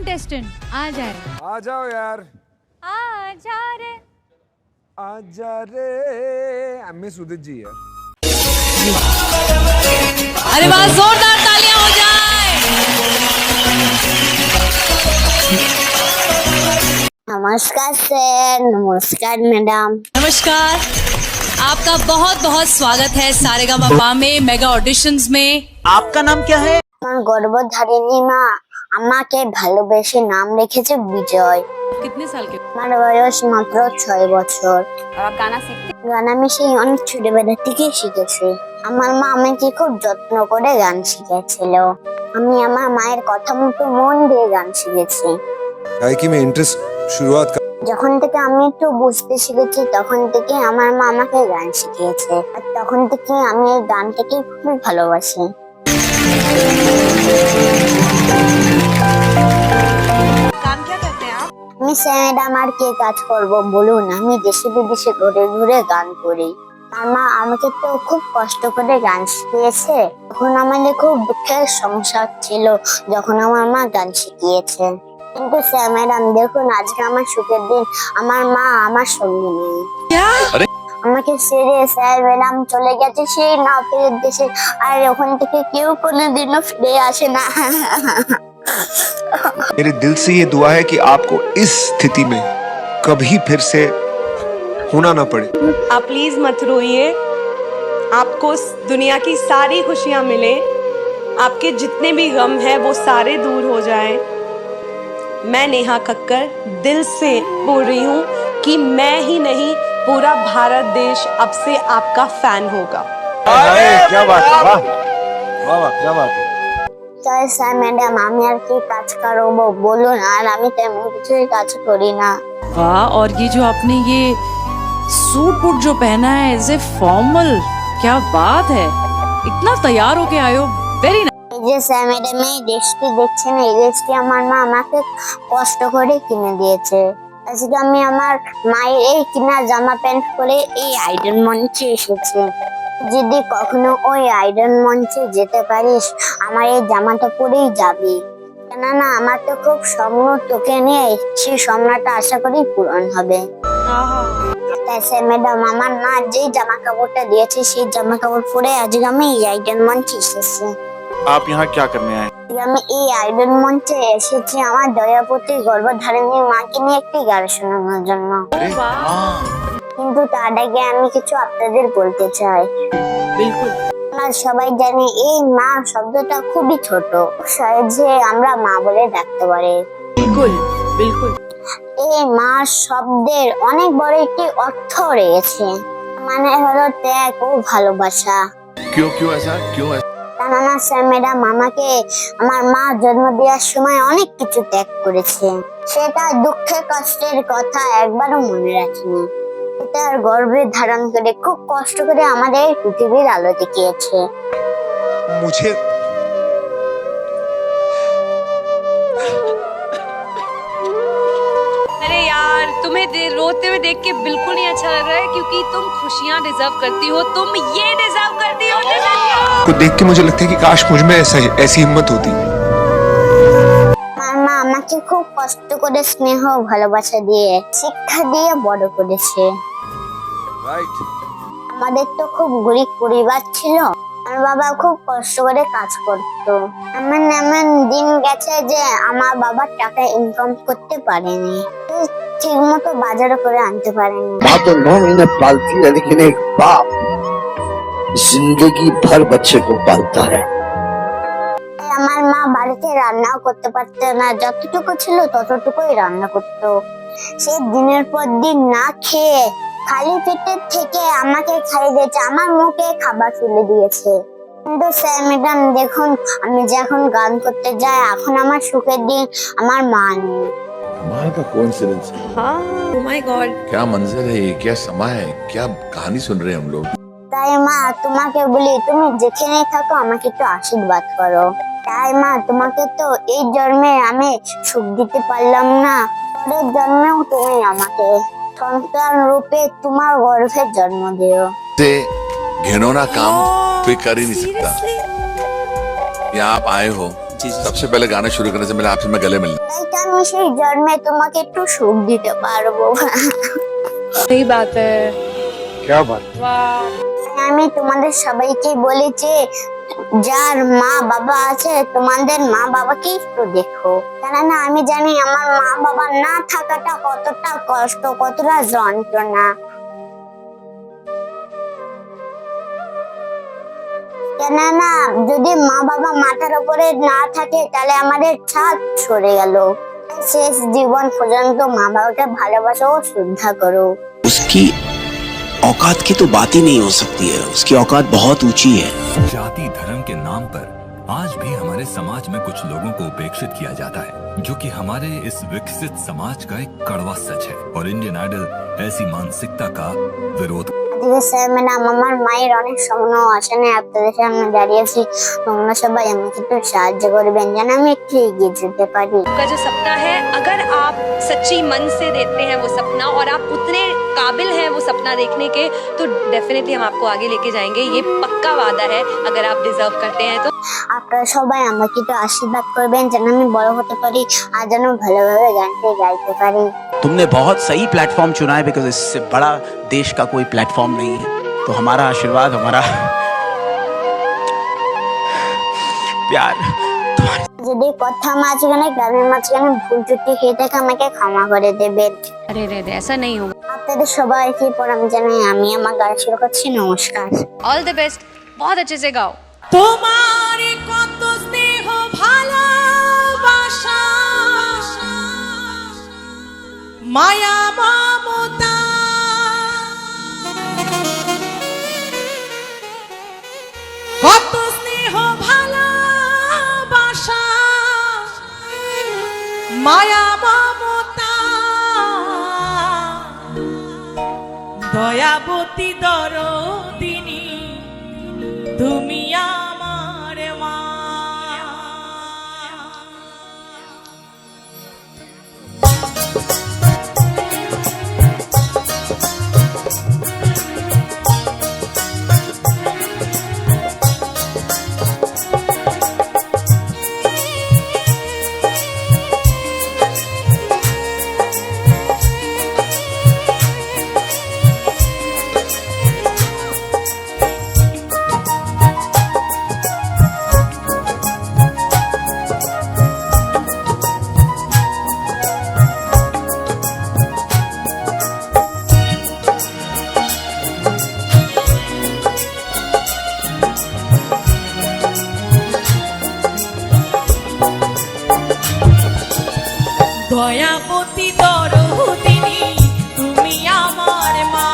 Contestant आ जाए। आ जाओ यार, आ जा रे। आजा रे। मिस उदित जी यार। अरे वाह, जोरदार तालियां हो जाए। नमस्कार सर, नमस्कार मैडम। नमस्कार, आपका बहुत बहुत स्वागत है सारेगामापा में मेगा ऑडिशंस में। आपका नाम क्या है? আমার গর্ভধারিণী মা আমাকে ভালোবেসে নাম রেখেছে বিজয়। कितने साल के? আমার বয়স মাত্র 6 বছর। आप गाना सीखते? গান আমি সেই অনেক ছোটবেলা থেকে শিখেছি। আমার মা আমাকে খুব যত্ন করে গান শিখিয়েছিল। আমি আমার মায়ের কথা মতো মন দিয়ে গান শিখেছি। गायकी में इंटरेस्ट शुरुआत का যখন থেকে আমি একটু বুঝতে শিখেছি তখন থেকে আমার মা আমাকে গান শিখিয়েছে। আর তখন থেকে আমি এই গানটাকে খুব ভালোবাসি। काम क्या करते हैं आप? আমি ম্যাডাম আর কে কাজ করব বলুন, আমি দেশে বিদেশে ঘুরে ঘুরে গান করি। আমার মা আমাকে তো খুব কষ্ট করে গান শিখিয়েছে। তখন আমাদের খুব দুঃখের সংসার ছিল যখন আমার মা গান শিখিয়েছে। কিন্তু ম্যাডাম দেখুন, আজকে আমার সুখের দিন, আমার মা আমার সঙ্গে নেই। আমাকে ছেড়ে ম্যাডাম চলে গেছে সেই নাপিতের দেশে, আর ওখান থেকে কেউ কোনোদিনও ফিরে আসে না। मेरे दिल से ये दुआ है कि आपको इस स्थिति में कभी फिर से होना ना पड़े। आप प्लीज मत रोइए, आपको दुनिया की सारी खुशियां मिले, आपके जितने भी गम है वो सारे दूर हो जाएं। मैं नेहा कक्कर दिल से बोल रही हूँ कि मैं ही नहीं पूरा भारत देश अब से आपका फैन होगा। क्या बात है, वाह वाह वाह, क्या बात है। স্যার ম্যাডাম আমি আর কি কাজ করবো বলুন, আর আমি তেমন কিছুই কাজ করি না। वाह, और ये जो आपने ये सूट बूट जो पहना है एज ए फॉर्मल, क्या बात है, इतना तैयार होके आए हो, वेरी नाइस। এই যে স্যার ম্যাডাম এই ড্রেসটি দেখছেন, এই ড্রেসটি আমার মা আমাকে কষ্ট করে কিনে দিয়েছে। আজকে আমি আমার মায়ের এই কিনা জামা প্যান্ট পরে এই আইডল মঞ্চে এসেছি। যদি কখনো ওই আইডল মঞ্চে যেতে পারিস আমার এই জামাটা পরেই যাবি, কেননা আমার তো খুব স্বপ্ন তোকে নিয়ে, সেই স্বপ্নটা আশা করি পূরণ হবে। তাই স্যার ম্যাডাম আমার মা যেই জামা কাপড়টা দিয়েছে সেই জামা কাপড় পরে আজকে আমি এই আইডল মঞ্চে এসেছি। आप यहाँ क्या करने आए? আমি এই আইডল মঞ্চে এসেছি আমার দয়াপতি গর্ভধারিণী মাকে নিয়ে একটি গান শোনানোর জন্য। কিন্তু তার আগে আমি কিছু আপনাদের বলতে চাই। बिल्कुल। আমরা সবাই জানি এই মা শব্দটা খুবই ছোট, সহজে আমরা মা বলে ডাকতে পারি। बिल्कुल बिल्कुल। এই মা শব্দের অনেক বড় একটি অর্থ রয়েছে, মানে হলো ত্যাগ ও ভালোবাসা। क्यों क्यों ऐसा क्यों ऐसा? কেননা স্যার ম্যাডাম আমাকে আমার মা জন্ম দেওয়ার সময় অনেক কিছু ত্যাগ করেছে, সেটা দুঃখের কষ্টের কথা একবারও মনে রাখিনি। তার গর্ভে ধারণ করে খুব কষ্ট করে আমাদের পৃথিবীর আলো দেখিয়েছে। मुझे अरे यार, तुम्हें रोते हुए देख के बिल्कुल नहीं अच्छा लग रहा है, क्योंकि तुम खुशियां डिजर्व करती हो, तुम ये डिजर्व करती हो। को देख के मुझे लगता है कि काश मुझ में ऐसी हिम्मत होती। আমার মা আমাকে খুব কষ্ট করে স্নেহ ভালোবাসা দিয়ে শিক্ষা দিয়ে বড় করেছে। राइट। আমাদের তো খুব গরিব পরিবার ছিল, আমার বাবা খুব কষ্ট করে কাজ করতো। এমন এমন দিন গেছে যে আমার বাবা টাকা ইনকাম করতে পারেনি, ঠিক মতো বাজারে করে আনতে পারেনি। माँ तो 9 महीने पालती है, लेकिन एक बाप जिंदगी भर बच्चे को पालता है। আমার মা বাড়িতে রান্নাও করতে পারতো না, যতটুকু ছিল ততটুকুই রান্না করতো। সে দিনের পর দিন না খেয়ে খালি পেটে থেকে আমাকে খাইয়ে দিয়েছে, আমার মুখে খাবার তুলে দিয়েছে। কিন্তু স্যার ম্যাডাম দেখুন, আমি যে এখন গান করতে যাই, এখন আমার সুখের দিন আমার মা নেই। कमाल का कोइंसिडेंस है। हाँ, oh my God। क्या मंजर है ये, क्या समय है, क्या कहानी सुन रहे हैं हम लोग। তাই মা তোমাকে বলি, তুমি যেখানেই থাকো আমাকে একটু আশীর্বাদ করো। তাই মা তোমাকে তো এই জন্মে আমি সুখ দিতে পারলাম না, পরের জন্মেও তুমি আমাকে সন্তান রূপে তোমার গর্ভে জন্ম দিও। से घिनौना काम कोई कर ही नहीं सकता। ये आप आए हो जी जी सबसे पहले गाना शुरू करने से पहले आपसे मैं गले मिलना তাই তো আমি সেই জন্মে তোমাকে একটু সুখ দিতে পারবো। सही बात है। क्या बात। আমি তোমাদের সবাইকে বলেছি যার মা বাবা আছে তোমাদের মা বাবাকে একটু দেখো, কেননা আমি জানি আমার মা বাবা না থাকাটা কতটা কষ্ট, কতটা যন্ত্রণা। কেননা যদি মা বাবা মাথার উপরে না থাকে তাহলে আমাদের ছাদ সরে গেল। শেষ জীবন পর্যন্ত মা বাবাকে ভালোবাসো ও শ্রদ্ধা করো। उसकी औकात की तो बात ही नहीं हो सकती है, उसकी औकात बहुत ऊंची है। जाति धर्म के नाम पर आज भी हमारे समाज में कुछ लोगों को उपेक्षित किया जाता है, जो कि हमारे इस विकसित समाज का एक कड़वा सच है और इंडियन आइडल ऐसी मानसिकता का विरोध। আজকে স্যার ম্যাডাম আমার মায়ের অনেক স্বপ্ন আসে না, আপনাদের সামনে দাঁড়িয়েছি, তোমরা সবাই আমাকে একটু সাহায্য করবেন যেন আমি একটু এগিয়ে যেতে পারি। आपका जो सपना है, अगर आप सच्ची मन से देखते हैं वो सपना और आप उतने काबिल हैं वो सपना देखने के, तो डेफिनेटली हम आपको आगे लेके जाएंगे, ये पक्का वादा है। अगर आप डिजर्व करते हैं तो আপনারা সবাই আমাকে একটু আশীর্বাদ করবেন যেন আমি বড় হতে পারি আর যেন ভালোভাবে গানটি গাইতে পারি। तुमने बहुत सही प्लेटफॉर्म चुना है, बिकॉज इससे बड़ा देश का कोई प्लेटफॉर्म नहीं है। तो हमारा आशीर्वाद, हमारा प्यार যদি কথা মাঝখানে গানের মাঝখানে ভুল ত্রুটি হয়ে থাকে আমাকে ক্ষমা করে দেবেন। अरे रे रे, ऐसा नहीं होगा। আপনাদের সবাইকে প্রণাম জানাই আমি আমার গান শুরু করছি। নমস্কার। ऑल द बेस्ट, बहुत अच्छे से गाओ। তোমার কত স্নেহ ভালোবাসা, মায়া মমতা, কত স্নেহ ভালোবাসা, মায়া মমতা, দয়াবতী দরদিনী তুমি আমার মা। দয়াবতী দরদিনী তুমি আমার মা,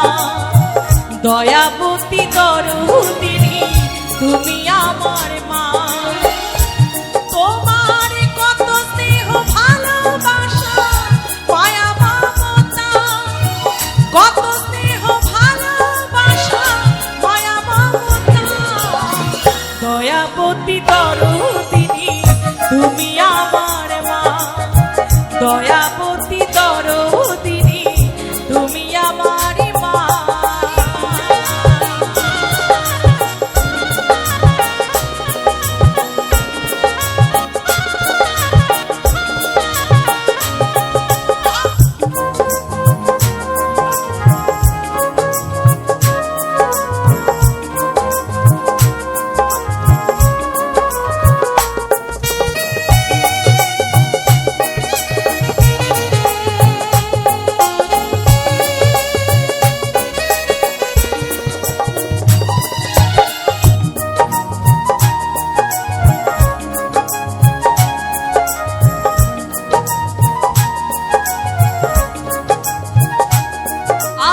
দয়াবতী দরদিনী তুমি আমার মা। তোমার কত স্নেহ ভালোবাসা, মায়া মমতা, কত স্নেহ ভালোবাসা, মায়া মমতা, দয়াবতী দরদিনী তুমি আমার মা, দয়াবতী দরদিনী তুমি আমার মা।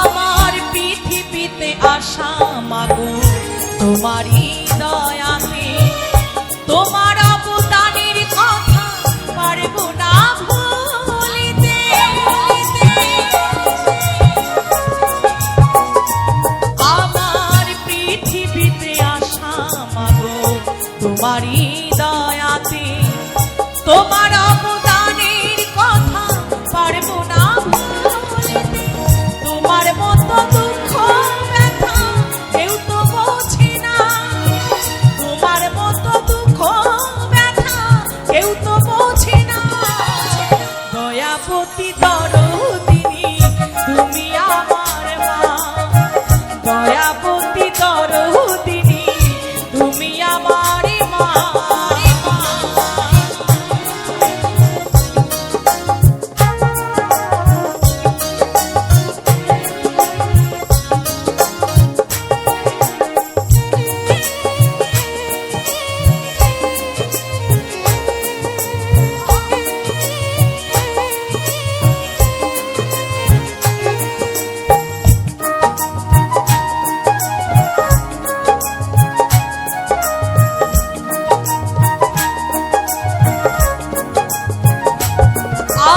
আমার পৃথিবীতে আসা মাগো তোমারই দয়াতে, তোমার অবদানের কথা পারবো না ভুলিতে। আমার পৃথিবীতে আসা মাগো তোমারই দয়াতে, তোমার অবদানের কথা পারবো না ভুলিতে। তোমার মতো দুঃখ ব্যথা কেউ তো বোঝে না, তোমার মতো দুঃখ ব্যথা দয়াবতী দরদিনী তুমি আমার মা, দয়াবতী দরদিনী তুমি আমার মা।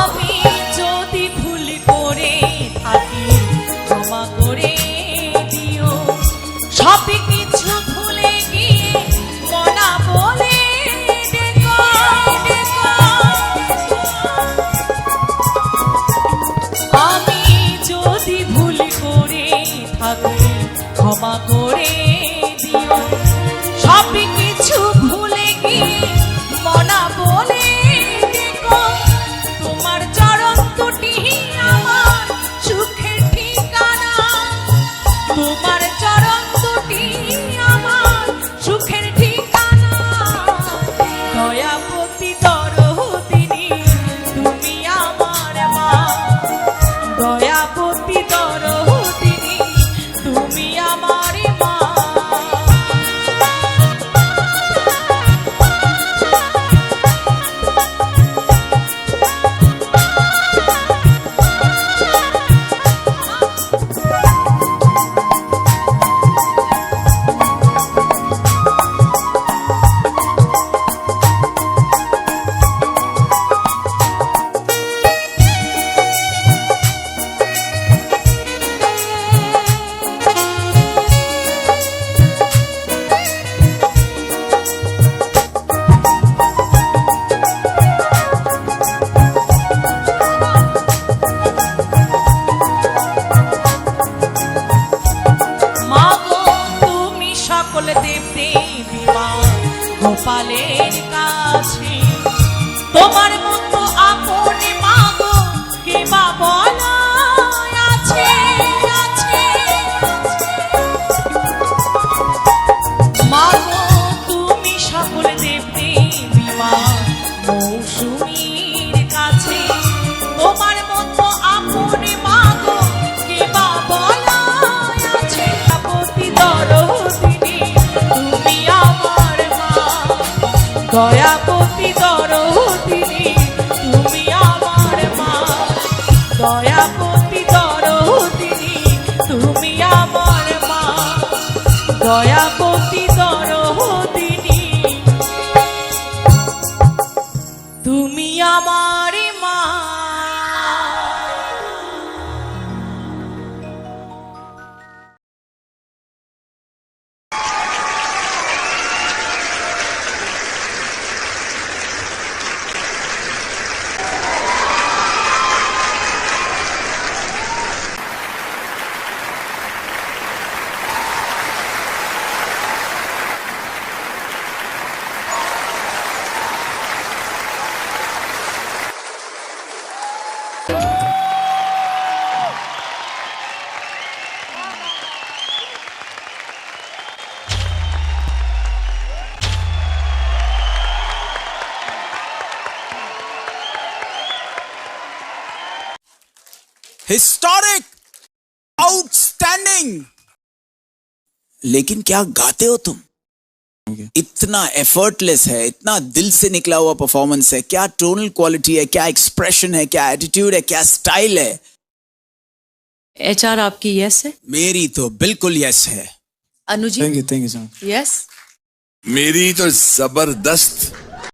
আমি যদি ভুল করে থাকি ক্ষমা করে দিও, সব কিছু ভুলে গিয়ে মনা বলে ডেকো, ডেকো। আমি যদি ভুল করে থাকি ক্ষমা করে দিও, সব কিছু ভুলে গিয়ে মনা বলে ডেকো। তোমার চরণ দুটি আমার সুখের ঠিকানা, তোমার চরণ দুটি আমার সুখের ঠিকানা। দয়াবতী দরদিনী তুমি আমার মা, দয়াবতী দরদিনী তুমি আমার মা। মাগো তুমি সকল দেব দেবী মা গোপালের কাছে, তোমার মতো আপন মাগো কে বা বলা আছে, আছে। মাগো তুমি সকল দেব দেবী মা মৌসুমীর কাছে, তোমার মতো আপন মাগো কে বা বলা আছে। দয়াবতী দরদিনী তুমি আমার মা, দয়াবতী দরদিনী তুমি আমার মা, দয়াবতী দরদিনী তুমি আমার মা, দয়াবতী দরদিনী তুমি আমার মা। Historic, outstanding. लेकिन क्या गाते हो तुम? इतना एफर्टलेस है, इतना दिल से निकला हुआ परफॉर्मेंस है। क्या टोनल क्वालिटी है, क्या एक्सप्रेशन है, क्या एटीट्यूड है, क्या स्टाइल है। HR आपकी यस है? मेरी तो बिल्कुल यस है। Anu ji? Thank you sir. Yes? मेरी तो जबरदस्त